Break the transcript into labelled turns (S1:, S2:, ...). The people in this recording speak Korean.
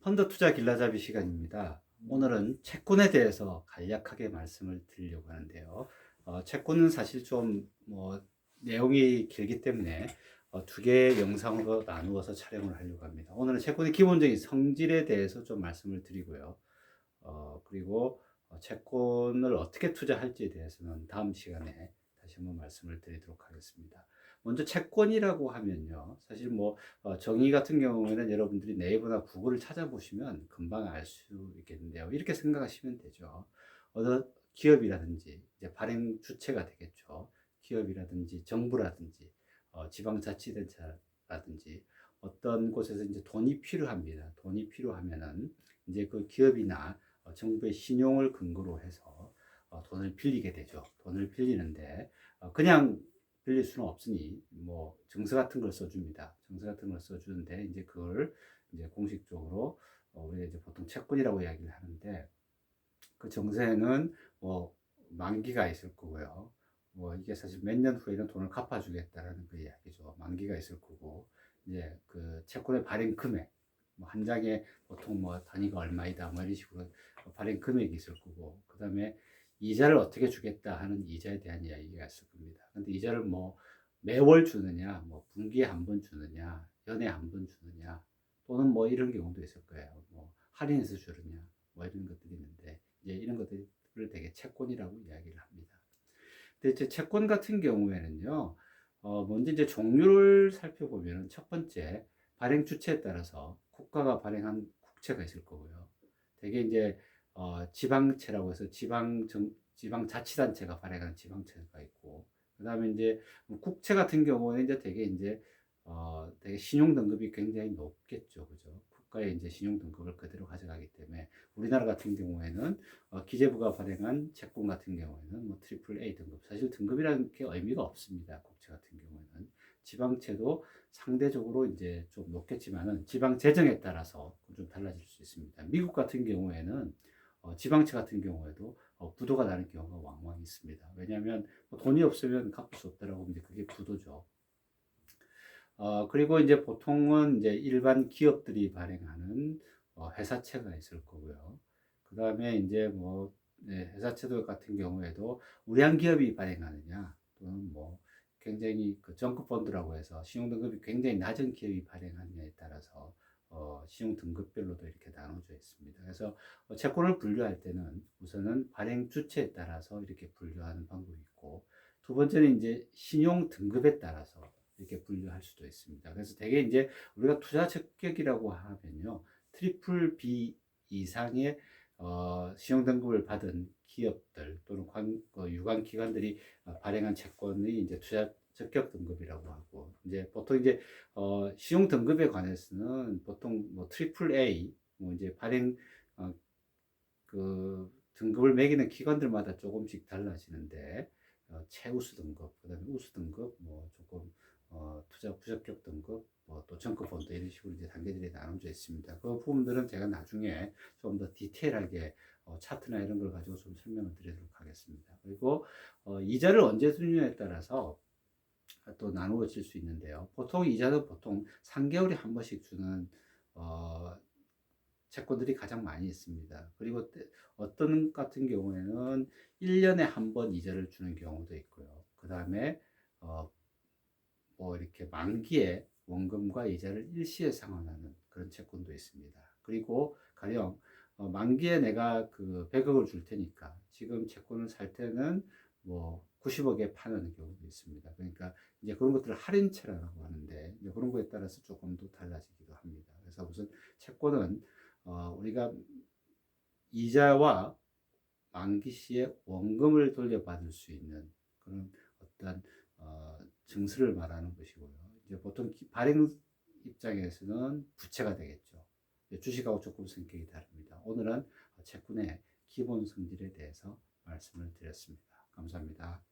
S1: 펀드 투자 길라잡이 시간입니다. 오늘은 채권에 대해서 간략하게 말씀을 드리려고 하는데요. 채권은 사실 좀 내용이 길기 때문에 두 개의 영상으로 나누어서 촬영을 하려고 합니다. 오늘은 채권의 기본적인 성질에 대해서 좀 말씀을 드리고요. 그리고 채권을 어떻게 투자할지에 대해서는 다음 시간에 다시 한번 말씀을 드리도록 하겠습니다. 먼저 채권이라고 하면요. 사실 정의 같은 경우에는 여러분들이 네이버나 구글을 찾아보시면 금방 알 수 있겠는데요. 이렇게 생각하시면 되죠. 어떤 기업이라든지 이제 발행 주체가 되겠죠. 기업이라든지 정부라든지 지방자치단체라든지 어떤 곳에서 이제 돈이 필요합니다. 돈이 필요하면은 이제 그 기업이나 정부의 신용을 근거로 해서 돈을 빌리게 되죠. 돈을 빌리는데 그냥 빌릴 수는 없으니 증서 같은 걸 써줍니다. 증서 같은 걸 써주는데 이제 그걸 이제 공식적으로 우리가 이제 보통 채권이라고 이야기를 하는데 그 증서에는 만기가 있을 거고요. 이게 사실 몇 년 후에는 돈을 갚아주겠다라는 그 이야기죠. 만기가 있을 거고 이제 그 채권의 발행 금액 한 장에 보통 단위가 얼마이다 이런 식으로 발행 금액이 있을 거고 그 다음에 이자를 어떻게 주겠다 하는 이자에 대한 이야기가 있을 겁니다. 근데 이자를 매월 주느냐 분기에 한 번 주느냐 연에 한 번 주느냐 또는 이런 경우도 있을 거예요. 할인해서 주느냐 이런 것들이 있는데 이제 이런 것들을 되게 채권이라고 이야기를 합니다. 근데 이제 채권 같은 경우에는요, 먼저 이제 종류를 살펴보면 첫 번째 발행 주체에 따라서 국가가 발행한 국채가 있을 거고요. 되게 이제 지방채라고 해서 지방자치단체가 발행한 지방채가 있고, 그 다음에 이제 국채 같은 경우는 이제 되게 신용 등급이 굉장히 높겠죠, 그죠? 국가의 이제 신용 등급을 그대로 가져가기 때문에 우리나라 같은 경우에는 기재부가 발행한 채권 같은 경우에는 트리플 A 등급, 사실 등급이라는 게 의미가 없습니다. 국채 같은 경우에는 지방채도 상대적으로 이제 좀 높겠지만은 지방 재정에 따라서 좀 달라질 수 있습니다. 미국 같은 경우에는 지방채 같은 경우에도 부도가 나는 경우가 왕왕 있습니다. 왜냐하면 돈이 없으면 갚을 수 없다라고 이제 그게 부도죠. 그리고 이제 보통은 이제 일반 기업들이 발행하는 회사채가 있을 거고요. 그 다음에 이제 네, 회사채도 같은 경우에도 우량 기업이 발행하느냐 또는 굉장히 그 정크 펀드라고 해서 신용 등급이 굉장히 낮은 기업이 발행하느냐에 따라서 신용 등급별로도 이렇게 나눠져 있습니다. 그래서 채권을 분류할 때는 우선은 발행 주체에 따라서 이렇게 분류하는 방법이 있고 두 번째는 이제 신용 등급에 따라서 이렇게 분류할 수도 있습니다. 그래서 대개 이제 우리가 투자 적격이라고 하면요, 트리플 B 이상의 신용 등급을 받은 기업들 또는 유관 기관들이 발행한 채권이 이제 투자 적격 등급이라고 하고 이제 보통 이제 신용 등급에 관해서는 보통 트리플 A 이제 발행 어, 그 등급을 매기는 기관들마다 조금씩 달라지는데 최우수 등급, 그다음에 우수 등급, 조금 투자 부적격 등급, 또 정크 펀드 이런 식으로 이제 단계들이 나눠져 있습니다. 그 부분들은 제가 나중에 좀 더 디테일하게 차트나 이런 걸 가지고 좀 설명을 드리도록 하겠습니다. 그리고 이자를 언제 주느냐에 따라서 또 나누어질 수 있는데요. 보통 이자는 보통 3개월에 한 번씩 주는 어, 채권들이 가장 많이 있습니다. 그리고 어떤 같은 경우에는 1년에 한 번 이자를 주는 경우도 있고요. 그 다음에 어, 이렇게 만기에 원금과 이자를 일시에 상환하는 그런 채권도 있습니다. 그리고 가령 만기에 내가 그 100억을 줄 테니까 지금 채권을 살 때는 90억에 파는 경우도 있습니다. 그러니까 이제 그런 것들을 할인채라고 하는데 이제 그런 거에 따라서 조금 더 달라지기도 합니다. 그래서 우선 채권은 우리가 이자와 만기 시에 원금을 돌려받을 수 있는 그런 어떤 증서를 말하는 것이고요. 이제 보통 발행 입장에서는 부채가 되겠죠. 주식하고 조금 성격이 다릅니다. 오늘은 채권의 기본 성질에 대해서 말씀을 드렸습니다. 감사합니다.